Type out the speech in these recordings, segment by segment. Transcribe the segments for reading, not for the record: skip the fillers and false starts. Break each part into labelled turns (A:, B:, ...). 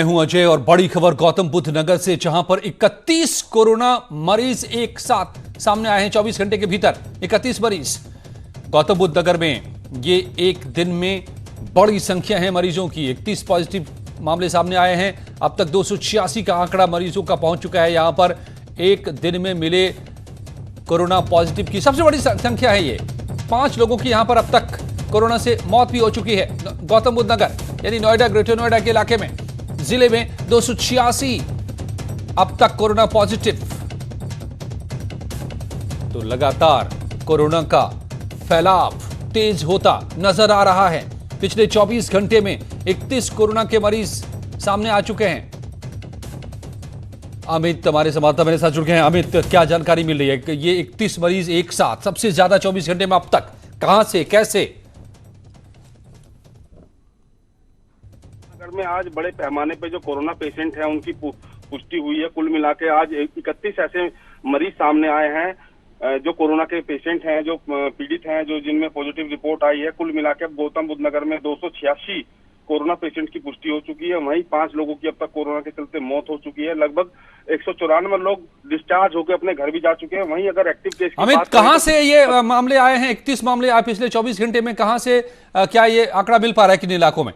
A: मैं हूं अजय और बड़ी खबर गौतम बुद्ध नगर से, जहां पर 31 कोरोना मरीज एक साथ सामने आए हैं। 24 घंटे के भीतर 31 मरीज गौतम बुद्ध नगर में। ये एक दिन में बड़ी संख्या है मरीजों की। 31 पॉजिटिव मामले सामने आए हैं। अब तक 286 का आंकड़ा मरीजों का पहुंच चुका है। यहां पर एक दिन में मिले कोरोना पॉजिटिव की सबसे बड़ी संख्या है ये। 5 लोगों की यहां पर अब तक कोरोना से मौत भी हो चुकी है। गौतम बुद्ध नगर यानी नोएडा, ग्रेटर नोएडा के इलाके में, जिले में 286 अब तक कोरोना पॉजिटिव। तो लगातार कोरोना का फैलाव तेज होता नजर आ रहा है। पिछले 24 घंटे में 31 कोरोना के मरीज सामने आ चुके हैं। अमित हमारे संवाददाता मेरे साथ जुड़ गए हैं। अमित, क्या जानकारी मिल रही है कि ये 31 मरीज एक साथ सबसे ज्यादा 24 घंटे में अब तक कहां से, कैसे?
B: नगर में आज बड़े पैमाने पे जो कोरोना पेशेंट हैं उनकी पुष्टि हुई है। कुल मिला के आज 31 ऐसे मरीज सामने आए हैं जो कोरोना के पेशेंट हैं, जो पीड़ित हैं, जो जिनमें पॉजिटिव रिपोर्ट आई है। कुल मिला के अब गौतम बुद्ध नगर में 286 कोरोना पेशेंट की पुष्टि हो चुकी है। वहीं 5 लोगों की अब तक कोरोना के चलते मौत हो चुकी है। लगभग 194 लोग डिस्चार्ज होकर अपने घर भी जा चुके हैं। वहीं अगर एक्टिव केस की
A: अमित, कहां से ये मामले आए हैं? 31 मामले आए पिछले 24 घंटे में। कहां से क्या ये आंकड़ा मिल पा रहा है किन इलाकों में?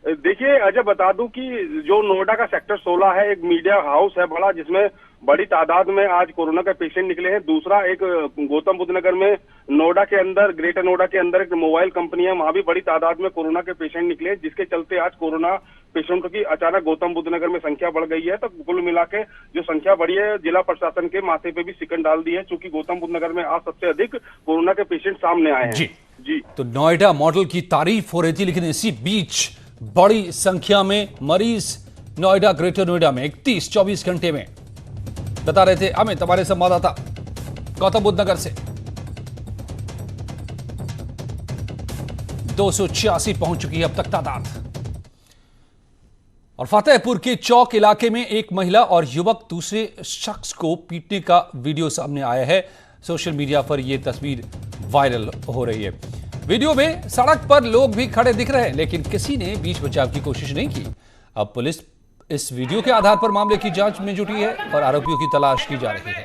B: देखिए अजय, बता दूं कि जो नोएडा का सेक्टर 16 है, एक मीडिया हाउस है बड़ा, जिसमें बड़ी तादाद में आज कोरोना के पेशेंट निकले हैं। दूसरा एक गौतम बुद्ध नगर में नोएडा के अंदर, ग्रेटर नोएडा के अंदर एक मोबाइल कंपनी है, वहां भी बड़ी तादाद में कोरोना के पेशेंट निकले, जिसके चलते आज कोरोना पेशेंटों की अचानक गौतम बुद्ध नगर में संख्या बढ़ गई है। तो कुल मिला के जो संख्या बढ़ी है, जिला प्रशासन के माथे पे भी सिकन डाल दी है, चूंकि गौतम बुद्ध नगर में आज सबसे अधिक कोरोना के पेशेंट सामने आए हैं।
A: जी, तो नोएडा मॉडल की तारीफ हो रही थी, लेकिन इसी बीच बड़ी संख्या में मरीज नोएडा, ग्रेटर नोएडा में 31 24 घंटे में, बता रहे थे अमित हमारे संवाददाता गौतम बुद्ध नगर से। 286 पहुंच चुकी है अब तक तादाद। और फतेहपुर के चौक इलाके में एक महिला और युवक दूसरे शख्स को पीटने का वीडियो सामने आया है। सोशल मीडिया पर यह तस्वीर वायरल हो रही है। वीडियो में सड़क पर लोग भी खड़े दिख रहे हैं, लेकिन किसी ने बीच बचाव की कोशिश नहीं की। अब पुलिस इस वीडियो के आधार पर मामले की जांच में जुटी है और आरोपियों की तलाश की जा रही है।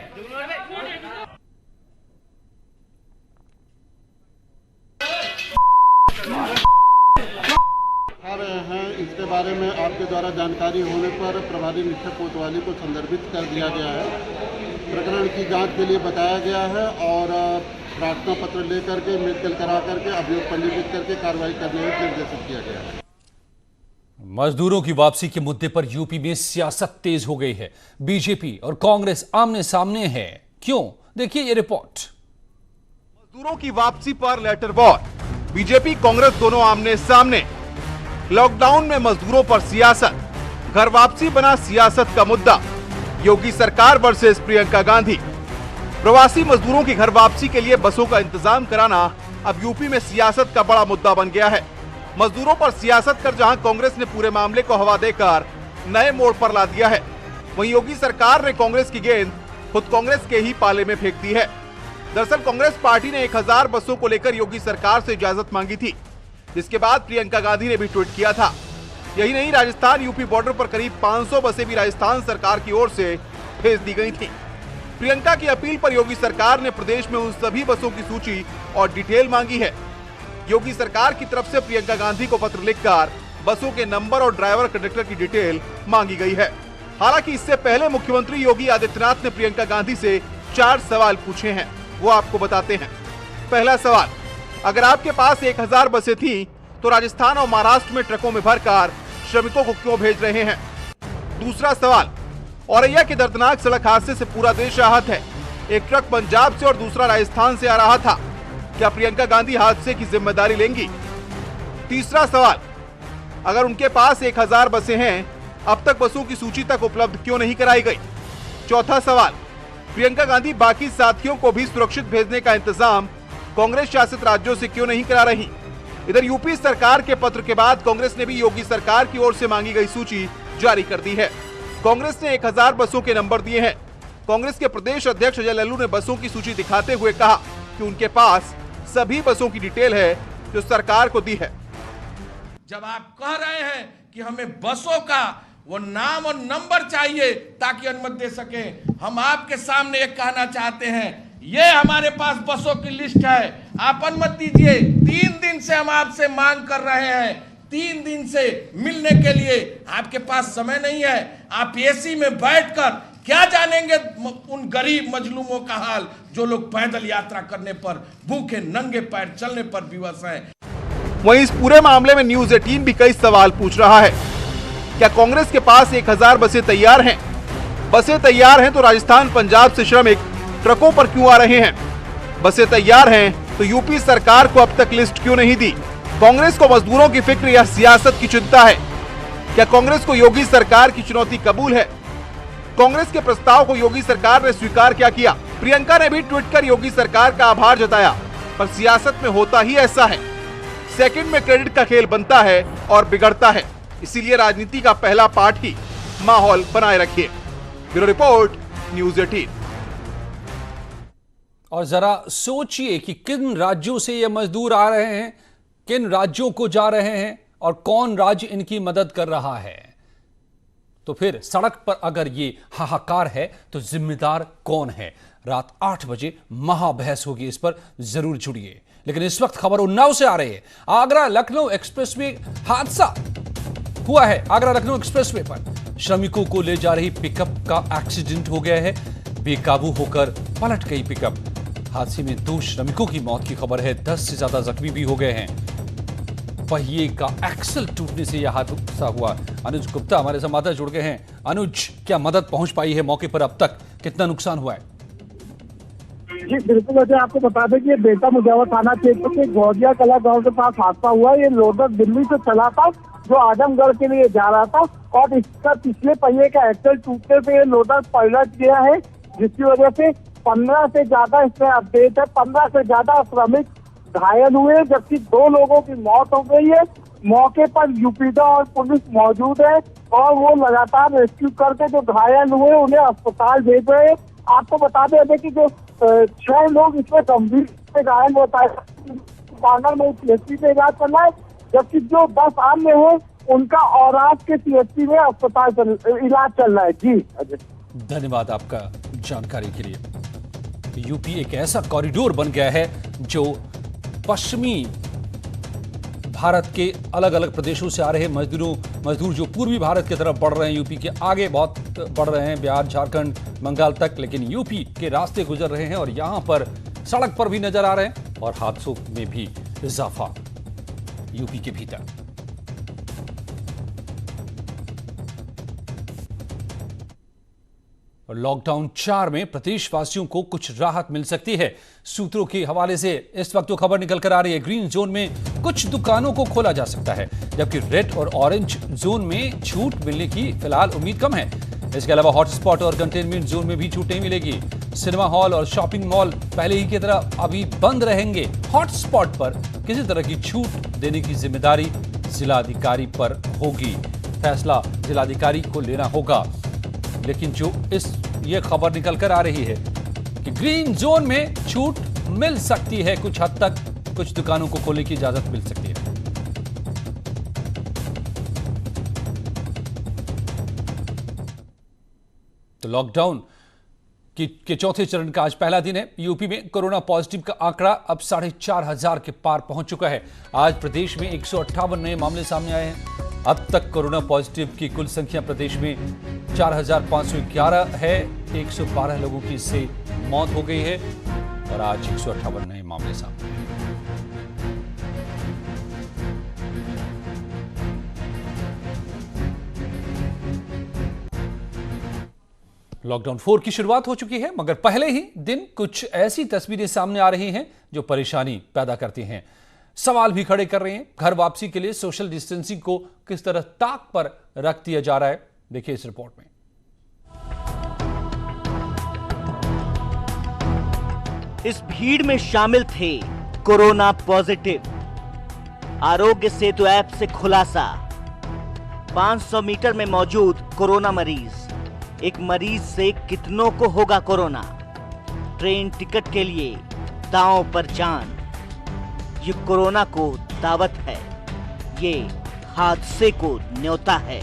C: आ रहे हैं, इसके बारे में आपके द्वारा जानकारी होने पर प्रभारी निरीक्षक कोतवाली को संदर्भित कर दिया गया है। प्रकरण की जांच के लिए बताया गया है और प्रार्थना पत्र लेकर के मेडिकल करा करके अभियोग पंजीकृत करके कार्रवाई करने का निर्देशित किया गया है।
A: मजदूरों की वापसी के मुद्दे पर यूपी में सियासत तेज हो गई है। बीजेपी और कांग्रेस आमने सामने है। क्यों? देखिए ये रिपोर्ट।
D: मजदूरों की वापसी पर लेटर वॉर, बीजेपी कांग्रेस दोनों आमने सामने। लॉकडाउन में मजदूरों पर सियासत, घर वापसी बना सियासत का मुद्दा। योगी सरकार वर्सेस प्रियंका गांधी। प्रवासी मजदूरों की घर वापसी के लिए बसों का इंतजाम कराना अब यूपी में सियासत का बड़ा मुद्दा बन गया है। मजदूरों पर सियासत कर जहां कांग्रेस ने पूरे मामले को हवा देकर नए मोड़ पर ला दिया है, वहीं योगी सरकार ने कांग्रेस की गेंद खुद कांग्रेस के ही पाले में फेंक दी है। दरअसल कांग्रेस पार्टी ने 1000 बसों को लेकर योगी सरकार से इजाजत मांगी थी, जिसके बाद प्रियंका गांधी ने भी ट्वीट किया था। यही नहीं, राजस्थान यूपी बॉर्डर पर करीब 500 बसें भी राजस्थान सरकार की ओर से भेज दी गई थी। प्रियंका की अपील पर योगी सरकार ने प्रदेश में उन सभी बसों की सूची और डिटेल मांगी है। योगी सरकार की तरफ से प्रियंका गांधी को पत्र लिखकर बसों के नंबर और ड्राइवर कंडक्टर की डिटेल मांगी गई है। हालांकि इससे पहले मुख्यमंत्री योगी आदित्यनाथ ने प्रियंका गांधी से 4 सवाल पूछे हैं, वो आपको बताते हैं। पहला सवाल, अगर आपके पास 1000 बसें थी तो राजस्थान और महाराष्ट्र में ट्रकों में भरकर श्रमिकों को क्यों भेज रहे हैं? दूसरा सवाल, औरैया के दर्दनाक सड़क हादसे से पूरा देश आहत है। एक ट्रक पंजाब से और दूसरा राजस्थान से आ रहा था। क्या प्रियंका गांधी हादसे की जिम्मेदारी लेंगी? तीसरा सवाल, अगर उनके पास 1000 बसें हैं, अब तक बसों की सूची तक उपलब्ध क्यों नहीं कराई गई? चौथा सवाल, प्रियंका गांधी बाकी साथियों को भी सुरक्षित भेजने का इंतजाम कांग्रेस शासित राज्यों से क्यों नहीं करा रही? इधर यूपी सरकार के पत्र के बाद कांग्रेस ने भी योगी सरकार की ओर से मांगी गई सूची जारी कर दी है। कांग्रेस ने 1000 बसों के नंबर दिए हैं। कांग्रेस के प्रदेश अध्यक्ष अजय लल्लू ने बसों की सूची दिखाते हुए कहा कि उनके पास सभी बसों की डिटेल है जो सरकार को दी है।
E: जब आप कह रहे हैं कि हमें बसों का वो नाम और नंबर चाहिए ताकि अनुमति दे सके, हम आपके सामने एक कहना चाहते हैं, ये हमारे पास बसों की लिस्ट है, आप अनुमति दीजिए। 3 दिन से हम आपसे मांग कर रहे हैं, 3 दिन से मिलने के लिए आपके पास समय नहीं है। आप एसी में बैठकर क्या जानेंगे उन गरीब मजलूमों का हाल जो लोग पैदल यात्रा करने पर, भूखे नंगे पैर चलने पर विवश हैं।
D: वहीं इस पूरे मामले में न्यूज 18 भी कई सवाल पूछ रहा है। क्या कांग्रेस के पास 1000 बसें तैयार हैं? बसें तैयार हैं तो राजस्थान पंजाब से श्रमिक ट्रकों पर क्यों आ रहे हैं? बसें तैयार हैं तो यूपी सरकार को अब तक लिस्ट क्यों नहीं दी? कांग्रेस को मजदूरों की फिक्र या सियासत की चिंता है? क्या कांग्रेस को योगी सरकार की चुनौती कबूल है? कांग्रेस के प्रस्ताव को योगी सरकार ने स्वीकार क्या किया? प्रियंका ने भी ट्वीट कर योगी सरकार का आभार जताया, पर सियासत में होता ही ऐसा है, सेकंड में क्रेडिट का खेल बनता है और बिगड़ता है। इसीलिए राजनीति का पहला पार्ट ही माहौल बनाए रखिए। Bureau report, news 18।
A: और जरा सोचिए कि किन राज्यों से ये मजदूर आ रहे हैं, किन राज्यों को जा रहे हैं और कौन राज्य इनकी मदद कर रहा है। तो फिर सड़क पर अगर ये हाहाकार है तो जिम्मेदार कौन है? रात 8 बजे महाबहस होगी, इस पर जरूर जुड़िए। लेकिन इस वक्त खबर उन्नाव से आ रही है। आगरा लखनऊ एक्सप्रेसवे हादसा हुआ है। आगरा लखनऊ एक्सप्रेसवे पर श्रमिकों को ले जा रही पिकअप का एक्सीडेंट हो गया है। बेकाबू होकर पलट गई पिकअप। हादसे में 2 श्रमिकों की मौत की खबर है। 10 से ज्यादा जख्मी भी हो गए हैं। पहिए का एक्सल टूटने से यह हादसा हुआ। अनुज गुप्ता हमारे संवाददाता जुड़ गए हैं। अनुज, क्या मदद पहुंच पाई है मौके पर? अब तक कितना नुकसान हुआ है?
F: जी बिल्कुल, वैसे आपको बता दें कि बेटा मुजावर थाना क्षेत्र के गौजिया कला गांव के पास हादसा हुआ। ये लोडर दिल्ली से चला था जो आजमगढ़ के लिए जा रहा था और इसका पिछले पहिए का एक्सल टूटने से ये लोडर पलट गया है, जिसकी वजह से 15 से ज्यादा इसमें अपडेट है। 15 से ज्यादा श्रमिक घायल हुए, जबकि 2 लोगों की मौत हो गई है। मौके पर यूपीडा और पुलिस मौजूद है और वो लगातार रेस्क्यू करके जो घायल हुए उन्हें अस्पताल भेज रहे हैं। आपको बता दें कि जो 6 लोग इसमें गंभीर से घायल होता है, में सीएचसी में इलाज चल रहा है, जबकि जो 10 अन्य है उनका औराज के सीएचसी में अस्पताल इलाज चल रहा है। जी अजय,
A: धन्यवाद आपका जानकारी के लिए। यूपी एक ऐसा कॉरिडोर बन गया है जो पश्चिमी भारत के अलग अलग प्रदेशों से आ रहे मजदूर जो पूर्वी भारत की तरफ बढ़ रहे हैं, यूपी के आगे बहुत बढ़ रहे हैं, बिहार, झारखंड, बंगाल तक, लेकिन यूपी के रास्ते गुजर रहे हैं और यहां पर सड़क पर भी नजर आ रहे हैं और हादसों में भी इजाफा यूपी के भीतर। लॉकडाउन 4 में प्रदेशवासियों को कुछ राहत मिल सकती है। सूत्रों के हवाले से इस वक्त तो खबर निकल कर आ रही है, ग्रीन जोन में कुछ दुकानों को खोला जा सकता है, जबकि रेड और ऑरेंज जोन में छूट मिलने की फिलहाल उम्मीद कम है। इसके अलावा हॉटस्पॉट और कंटेनमेंट जोन में भी छूट नहीं मिलेगी। सिनेमा हॉल और शॉपिंग मॉल पहले ही की तरह अभी बंद रहेंगे। हॉटस्पॉट पर किसी तरह की छूट देने की जिम्मेदारी जिलाधिकारी पर होगी। फैसला जिलाधिकारी को लेना होगा। लेकिन जो ये खबर निकल कर आ रही है कि ग्रीन जोन में छूट मिल सकती है, कुछ हद तक कुछ दुकानों को खोलने की इजाजत मिल सकती है। तो लॉकडाउन के चौथे चरण का आज पहला दिन है। यूपी में कोरोना पॉजिटिव का आंकड़ा अब 4,500 के पार पहुंच चुका है। आज प्रदेश में 158 नए मामले सामने आए हैं। अब तक कोरोना पॉजिटिव की कुल संख्या प्रदेश में 4,511 है। 112 लोगों की इससे मौत हो गई है और आज 158 नए मामले सामने आए। लॉकडाउन 4 की शुरुआत हो चुकी है, मगर पहले ही दिन कुछ ऐसी तस्वीरें सामने आ रही हैं जो परेशानी पैदा करती हैं, सवाल भी खड़े कर रहे हैं। घर वापसी के लिए सोशल डिस्टेंसिंग को किस तरह ताक पर रख दिया जा रहा है, देखिए इस रिपोर्ट में।
G: इस भीड़ में शामिल थे corona positive. Aarogya Setu app से खुलासा, 500 मीटर में मौजूद कोरोना मरीज। एक मरीज से कितनों को होगा कोरोना? ट्रेन टिकट के लिए दांव पर जान। ये कोरोना को दावत है, ये हादसे को न्योता है।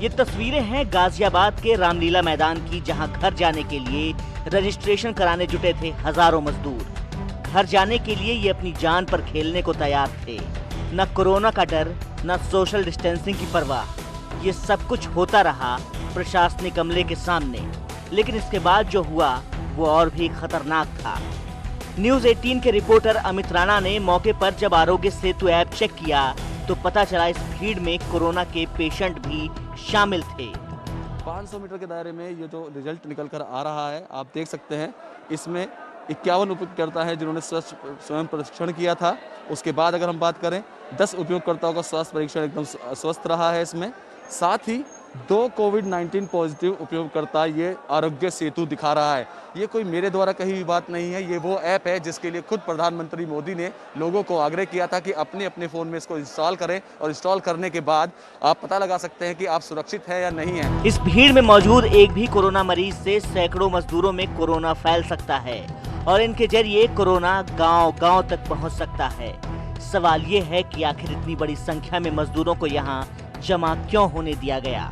G: ये तस्वीरें हैं गाजियाबाद के रामलीला मैदान की, जहां घर जाने के लिए रजिस्ट्रेशन कराने जुटे थे हजारों मजदूर। घर जाने के लिए ये अपनी जान पर खेलने को तैयार थे। न कोरोना का डर, न सोशल डिस्टेंसिंग की परवाह। ये सब कुछ होता रहा प्रशासनिक अमले के सामने, लेकिन इसके बाद जो हुआ वो और भी खतरनाक था। न्यूज़ 18 के रिपोर्टर अमित राणा ने मौके पर जब आरोग्य सेतु ऐप चेक किया तो पता चला इस भीड़ में कोरोना के पेशेंट भी शामिल थे।
H: 500 मीटर के दायरे में ये जो रिजल्ट निकल कर आ रहा है, आप देख सकते हैं इसमें 51 उपयोगकर्ता है जिन्होंने स्वयं परीक्षण किया था। उसके बाद अगर हम बात करें 10 उपयोगकर्ताओं का स्वास्थ्य परीक्षण एकदम स्वस्थ रहा है इसमें। साथ ही 2 कोविड-19 पॉजिटिव उपयोगकर्ता ये आरोग्य सेतु दिखा रहा है। ये कोई मेरे द्वारा कही हुई बात नहीं है, ये वो ऐप है जिसके लिए खुद प्रधानमंत्री मोदी ने लोगों को आग्रह किया था कि अपने अपने फ़ोन में इसको इंस्टॉल करें, और इंस्टॉल करने के बाद आप पता लगा सकते हैं कि आप सुरक्षित हैं या नहीं हैं।
G: इस भीड़ में मौजूद एक भी कोरोना मरीज से सैकड़ों मजदूरों में कोरोना फैल सकता है और इनके जरिए कोरोना गांव-गांव तक पहुंच सकता है। सवाल ये है कि आखिर इतनी बड़ी संख्या में मजदूरों को यहाँ जमा क्यों होने दिया गया।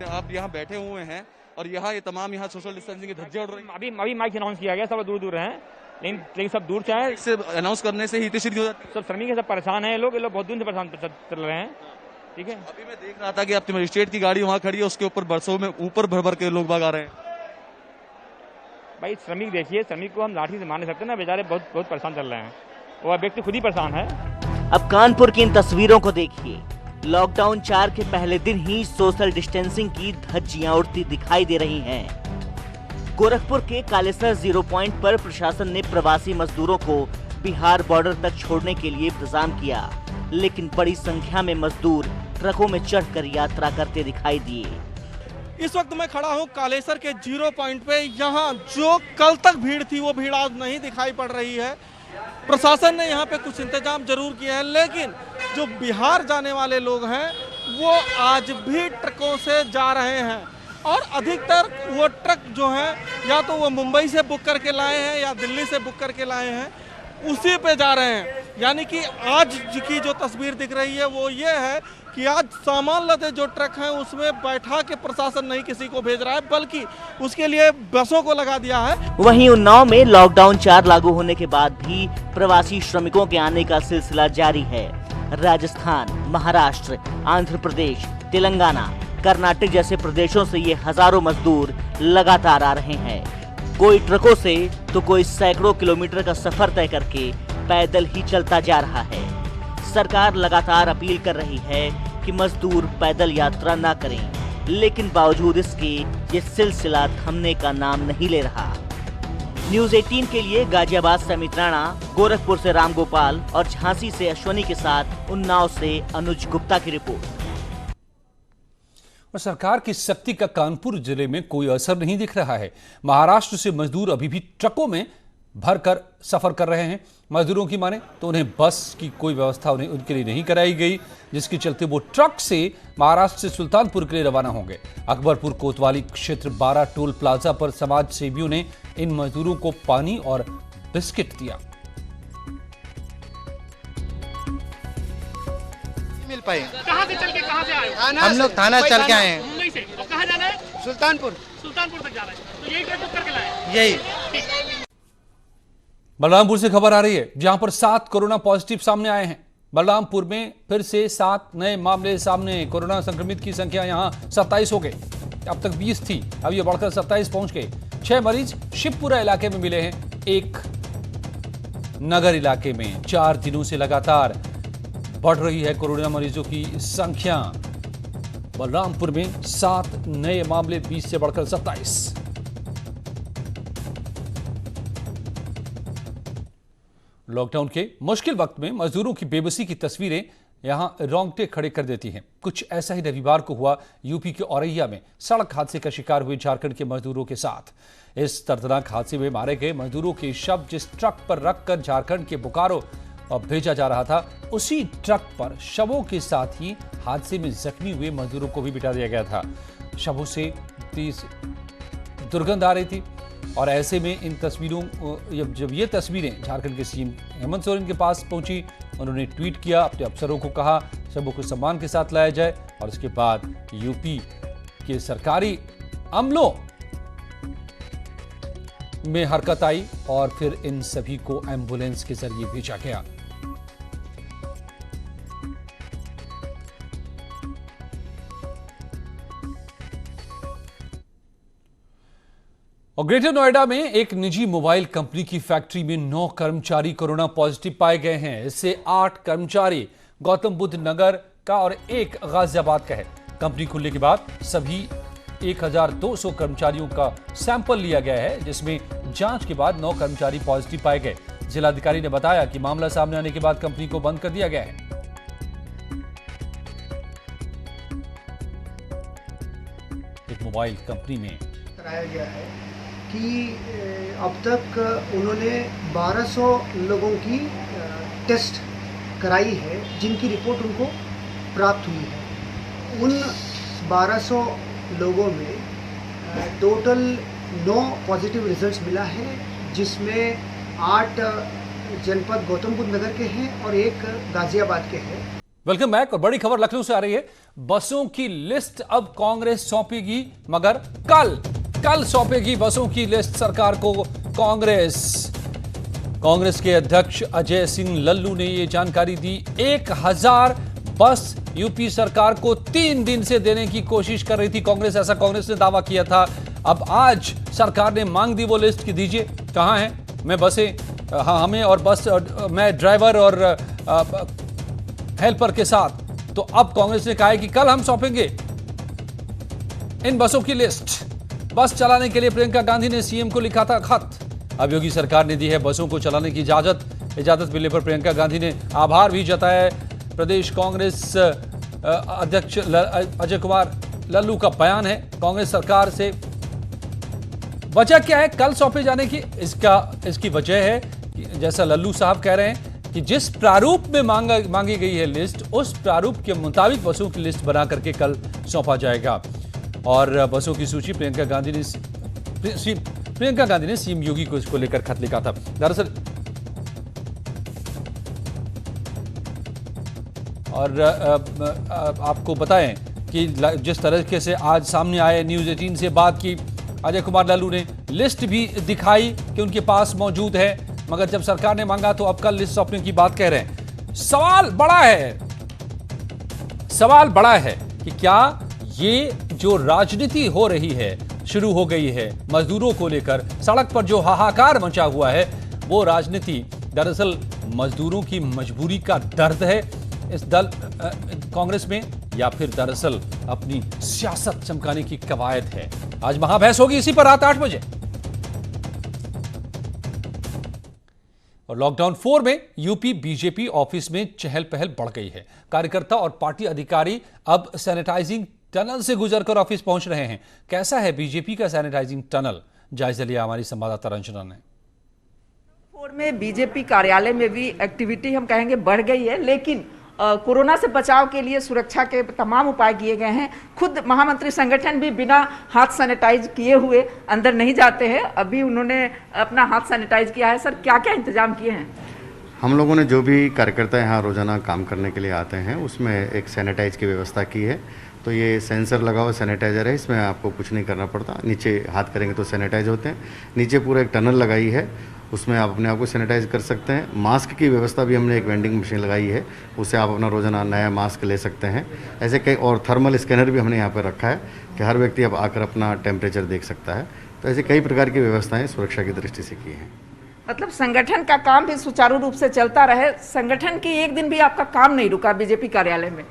H: आप यहाँ बैठे हुए हैं और यहाँ ये तमाम यहाँ सोशल डिस्टेंसिंग की धज्जियां उड़ रही हैं।
I: अभी माइक अनाउंस किया गया, सब दूर हैं, लेकिन सब दूर से आए।
H: इससे अनाउंस करने से ही इतनी हो जाती है।
I: सब श्रमिक सब परेशान हैं, ये लोग बहुत दूर से परेशान चल रहे हैं। ठीक है,
H: अभी मैं देख रहा था कि आपकी मजिस्ट्रेट की गाड़ी वहाँ खड़ी है, उसके ऊपर बरसों में ऊपर भर के लोग भाग आ रहे हैं।
I: भाई श्रमिक देखिए, श्रमिक को हम लाठी से मार नहीं सकते ना, बेचारे बहुत परेशान चल रहे हैं। वो व्यक्ति खुद ही परेशान है।
G: अब कानपुर की इन तस्वीरों को देखिए। लॉकडाउन 4 के पहले दिन ही सोशल डिस्टेंसिंग की धज्जियां उड़ती दिखाई दे रही हैं। गोरखपुर के कालेसर 0 पॉइंट पर प्रशासन ने प्रवासी मजदूरों को बिहार बॉर्डर तक छोड़ने के लिए इंतजाम किया, लेकिन बड़ी संख्या में मजदूर ट्रकों में चढ़कर यात्रा करते दिखाई दिए।
J: इस वक्त मैं खड़ा हूं कालेसर के 0 पॉइंट पे। यहाँ जो कल तक भीड़ थी वो भीड़ आज नहीं दिखाई पड़ रही है। प्रशासन ने यहाँ पे कुछ इंतजाम जरूर किए हैं, लेकिन जो बिहार जाने वाले लोग हैं वो आज भी ट्रकों से जा रहे हैं, और अधिकतर वो ट्रक जो हैं या तो वो मुंबई से बुक करके लाए हैं या दिल्ली से बुक करके लाए हैं, उसी पे जा रहे हैं। यानी कि आज की जो तस्वीर दिख रही है वो ये है कि आज सामान लदे जो ट्रक हैं उसमें बैठा के प्रशासन नहीं किसी को भेज रहा है, बल्कि उसके लिए बसों को लगा दिया है।
G: वहीं उन्नाव में लॉकडाउन 4 लागू होने के बाद भी प्रवासी श्रमिकों के आने का सिलसिला जारी है। राजस्थान, महाराष्ट्र, आंध्र प्रदेश, तेलंगाना, कर्नाटक जैसे प्रदेशों से ये हजारों मजदूर लगातार आ रहे हैं। कोई ट्रकों से तो कोई सैकड़ों किलोमीटर का सफर तय करके पैदल ही चलता जा रहा है। सरकार लगातार अपील कर रही है कि मजदूर पैदल यात्रा ना करें, लेकिन बावजूद इसके ये सिलसिला थमने का नाम नहीं ले रहा। न्यूज़ 18 के लिए गाजियाबाद से अमित राणा, गोरखपुर से रामगोपाल और झांसी से अश्वनी के साथ उन्नाव से अनुज गुप्ता की रिपोर्ट।
A: और सरकार की सख्ती का कानपुर जिले में कोई असर नहीं दिख रहा है। महाराष्ट्र से मजदूर अभी भी ट्रकों में भरकर सफर कर रहे हैं। मजदूरों की माने तो उन्हें बस की कोई व्यवस्था उनके लिए नहीं कराई गई, जिसके चलते वो ट्रक से महाराष्ट्र से सुल्तानपुर के लिए रवाना होंगे। अकबरपुर कोतवाली क्षेत्र 12 टोल प्लाजा पर समाज सेवियों ने इन मजदूरों को पानी और बिस्किट दिया।
K: मिल पाए।
L: कहाँ से चल के कहाँ से आए?
K: हम लोग थाना चल के आए हैं।
L: मुंबई से। और कहाँ जाना है?
K: सुल्तानपुर
L: तक जा रहे हैं। तो यही ट्रेन बुक करके लाए?
K: यही।
A: बलरामपुर से खबर आ रही है, जहां पर 7 कोरोना पॉजिटिव सामने आए हैं। बलरामपुर में फिर से 7 नए मामले सामने। कोरोना संक्रमित की संख्या यहां 27 हो गई। अब तक 20 थी, अब ये बढ़कर 27 पहुंच गए। 6 मरीज शिवपुरा इलाके में मिले हैं, 1 नगर इलाके में। 4 दिनों से लगातार बढ़ रही है कोरोना मरीजों की संख्या। बलरामपुर में 7 नए मामले, 20 से बढ़कर 27। लॉकडाउन के मुश्किल वक्त में मजदूरों की बेबसी की तस्वीरें यहां रोंगटे खड़े कर देती हैं। कुछ ऐसा ही रविवार को हुआ यूपी के औरैया में। सड़क हादसे का शिकार हुए झारखंड के मजदूरों के साथ। इस दर्दनाक हादसे में मारे गए मजदूरों के शव जिस ट्रक पर रखकर झारखंड के बोकारो भेजा जा रहा था, उसी ट्रक पर शवों के साथ ही हादसे में जख्मी हुए मजदूरों को भी बिठा दिया गया था। शवों से तेज दुर्गंध आ रही थी, और ऐसे में इन तस्वीरों जब ये तस्वीरें झारखंड के सीएम हेमंत सोरेन के पास पहुंची उन्होंने ट्वीट किया, अपने अफसरों को कहा सबों को सम्मान के साथ लाया जाए और उसके बाद यूपी के सरकारी अमलों में हरकत आई और फिर इन सभी को एम्बुलेंस के जरिए भेजा गया। और ग्रेटर नोएडा में एक निजी मोबाइल कंपनी की फैक्ट्री में 9 कर्मचारी कोरोना पॉजिटिव पाए गए हैं। इससे 8 कर्मचारी गौतम बुद्ध नगर का और 1 गाजियाबाद का है। कंपनी खुलने के बाद सभी 1200 कर्मचारियों का सैंपल लिया गया है, जिसमें जांच के बाद 9 कर्मचारी पॉजिटिव पाए गए। जिलाधिकारी ने बताया कि मामला सामने आने के बाद कंपनी को बंद कर दिया गया है। एक मोबाइल कंपनी में
M: कराया गया है कि अब तक उन्होंने 1200 लोगों की टेस्ट कराई है, जिनकी रिपोर्ट उनको प्राप्त हुई है। उन 1200 लोगों में टोटल 9 पॉजिटिव रिजल्ट्स मिला है, जिसमें 8 जनपद गौतम बुद्ध नगर के हैं और 1 गाजियाबाद के हैं।
A: Welcome back. और बड़ी खबर लखनऊ से आ रही है। बसों की लिस्ट अब कांग्रेस सौंपेगी, मगर कल सौंपेगी बसों की लिस्ट सरकार को कांग्रेस। कांग्रेस के अध्यक्ष अजय सिंह लल्लू ने यह जानकारी दी। 1000 बस यूपी सरकार को 3 दिन से देने की कोशिश कर रही थी कांग्रेस, ऐसा कांग्रेस ने दावा किया था। अब आज सरकार ने मांग दी वो लिस्ट की, दीजिए कहां है मैं बसें, हाँ हमें और बस मैं ड्राइवर और हेल्पर के साथ। तो अब कांग्रेस ने कहा है कि कल हम सौंपेंगे इन बसों की लिस्ट। बस चलाने के लिए प्रियंका गांधी ने सीएम को लिखा था खत। अब योगी सरकार ने दी है बसों को चलाने की इजाजत मिलने पर प्रियंका गांधी ने आभार भी जताया। प्रदेश कांग्रेस अध्यक्ष अजय कुमार लल्लू का बयान है कांग्रेस सरकार से। वजह क्या है कल सौंपे जाने की? इसकी वजह है कि जैसा लल्लू साहब कह रहे हैं कि जिस प्रारूप में मांगी गई है लिस्ट, उस प्रारूप के मुताबिक बसों की लिस्ट बना करके कल सौंपा जाएगा। और बसों की सूची प्रियंका गांधी ने सीएम योगी को इसको लेकर खत लिखा था। दरअसल और आपको बताएं कि जिस तरीके से आज सामने आए न्यूज़ 18 से बात की, अजय कुमार लल्लू ने लिस्ट भी दिखाई कि उनके पास मौजूद है, मगर जब सरकार ने मांगा तो अब कल लिस्ट सौंपने की बात कह रहे हैं। सवाल बड़ा है कि क्या ये जो राजनीति हो रही है, शुरू हो गई है मजदूरों को लेकर, सड़क पर जो हाहाकार मचा हुआ है, वो राजनीति दरअसल मजदूरों की मजबूरी का दर्द है इस दल कांग्रेस में, या फिर दरअसल अपनी सियासत चमकाने की कवायद है? आज महाबहस होगी इसी पर रात 8 बजे। और लॉकडाउन 4 में यूपी बीजेपी ऑफिस में चहल पहल बढ़ गई है। कार्यकर्ता और पार्टी अधिकारी अब सैनिटाइजिंग टनल से गुजरकर ऑफिस पहुंच रहे हैं। कैसा है बीजेपी का सैनिटाइजिंग टनल? जायजा लिया हमारी संवाददाता रंजना ने।
N: में बीजेपी कार्यालय में भी एक्टिविटी हम कहेंगे बढ़ गई है, लेकिन कोरोना से बचाव के लिए सुरक्षा के तमाम उपाय किए गए हैं। खुद महामंत्री संगठन भी बिना हाथ सैनिटाइज किए हुए अंदर नहीं जाते हैं। अभी उन्होंने अपना हाथ सैनिटाइज किया है। सर, क्या क्या इंतजाम किए हैं?
O: हम लोगों ने जो भी कार्यकर्ता यहाँ रोजाना काम करने के लिए आते हैं उसमें एक सैनिटाइज की व्यवस्था की है। तो ये सेंसर लगा हुआ सैनिटाइजर है, इसमें आपको कुछ नहीं करना पड़ता। नीचे हाथ करेंगे तो सैनिटाइज होते हैं। नीचे पूरा एक टनल लगाई है, उसमें आप अपने आप को सैनिटाइज कर सकते हैं। मास्क की व्यवस्था भी हमने एक वेंडिंग मशीन लगाई है, उससे आप अपना रोजाना नया मास्क ले सकते हैं। ऐसे कई और थर्मल स्कैनर भी हमने यहाँ पर रखा है कि हर व्यक्ति अब आकर अपना टेम्परेचर देख सकता है। तो ऐसे कई प्रकार की व्यवस्थाएं सुरक्षा की दृष्टि से की हैं।
N: मतलब संगठन का काम भी सुचारू रूप से चलता रहे। संगठन की एक दिन भी आपका काम नहीं रुका बीजेपी कार्यालय में?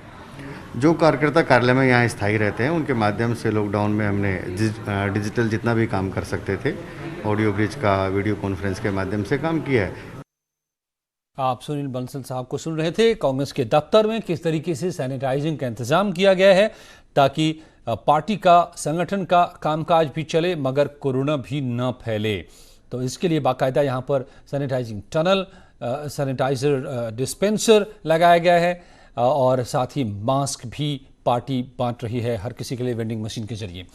O: जो कार्यकर्ता कार्यालय में यहाँ स्थायी रहते हैं उनके माध्यम से लॉकडाउन में हमने डिजिटल जितना भी काम कर सकते थे, ऑडियो ब्रिज का, वीडियो कॉन्फ्रेंस के माध्यम से काम किया है।
A: आप सुनील बंसल साहब को सुन रहे थे। कांग्रेस के दफ्तर में किस तरीके से सैनिटाइजिंग का इंतजाम किया गया है ताकि पार्टी का, संगठन का कामकाज भी चले मगर कोरोना भी न फैले। तो इसके लिए बाकायदा यहाँ पर सैनिटाइजिंग टनल, सैनिटाइजर डिस्पेंसर लगाया गया है और साथ ही मास्क भी पार्टी बांट रही है हर किसी के लिए वेंडिंग मशीन के जरिए।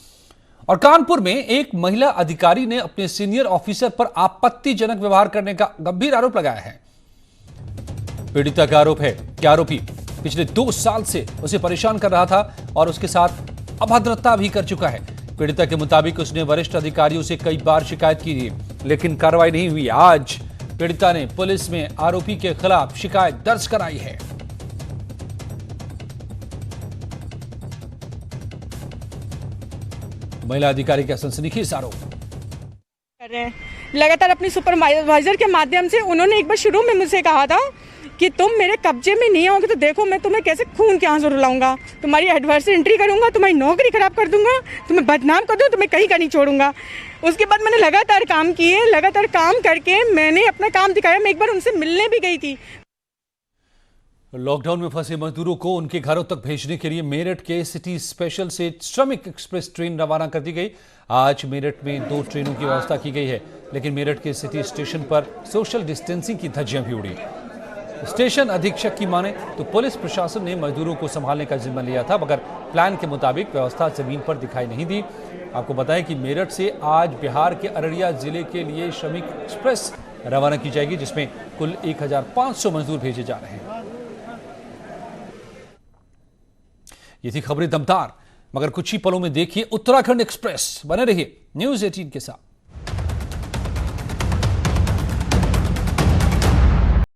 A: और कानपुर में एक महिला अधिकारी ने अपने सीनियर ऑफिसर पर आपत्तिजनक व्यवहार करने का गंभीर आरोप लगाया है। पीड़िता का आरोप है कि आरोपी पिछले 2 साल से उसे परेशान कर रहा था और उसके साथ अभद्रता भी कर चुका है। पीड़िता के मुताबिक उसने वरिष्ठ अधिकारियों से कई बार शिकायत की थी, लेकिन कार्रवाई नहीं हुई। आज पीड़िता ने पुलिस में आरोपी के खिलाफ शिकायत दर्ज कराई है। महिला अधिकारी का सनसनीखेज आरोप
P: कर रहे हैं। लगातार अपनी सुपरवाइजर के माध्यम से उन्होंने एक बार शुरू में मुझसे कहा था कि तुम मेरे कब्जे में नहीं आओगे तो देखो मैं तुम्हें कैसे खून के आंसू रुलाऊंगा, तुम्हारी एडवर्स एंट्री करूंगा, तुम्हारी नौकरी खराब कर दूंगा, तुम्हें बदनाम कर दूं, तुम्हें कहीं का नहीं छोड़ूंगा। उसके बाद मैंने लगातार काम किए, लगातार काम करके मैंने अपना काम दिखाया। मैं एक बार उनसे मिलने भी गई थी।
A: लॉकडाउन में फंसे मजदूरों को उनके घरों तक भेजने के लिए मेरठ के सिटी स्पेशल से श्रमिक एक्सप्रेस ट्रेन रवाना कर दी गई। आज मेरठ में 2 ट्रेनों की व्यवस्था की गई है, लेकिन मेरठ के सिटी स्टेशन पर सोशल डिस्टेंसिंग की धज्जियां भी उड़ी। स्टेशन अधीक्षक की माने तो पुलिस प्रशासन ने मजदूरों को संभालने का जिम्मा लिया था, मगर प्लान के मुताबिक व्यवस्था जमीन पर दिखाई नहीं दी। आपको बताएं कि मेरठ से आज बिहार के अररिया जिले के लिए श्रमिक एक्सप्रेस रवाना की जाएगी, जिसमें कुल 1500 मजदूर भेजे जा रहे हैं। ये थी खबरें दमदार, मगर कुछ ही पलों में देखिए उत्तराखंड एक्सप्रेस। बने रहिए न्यूज़ 18 के साथ।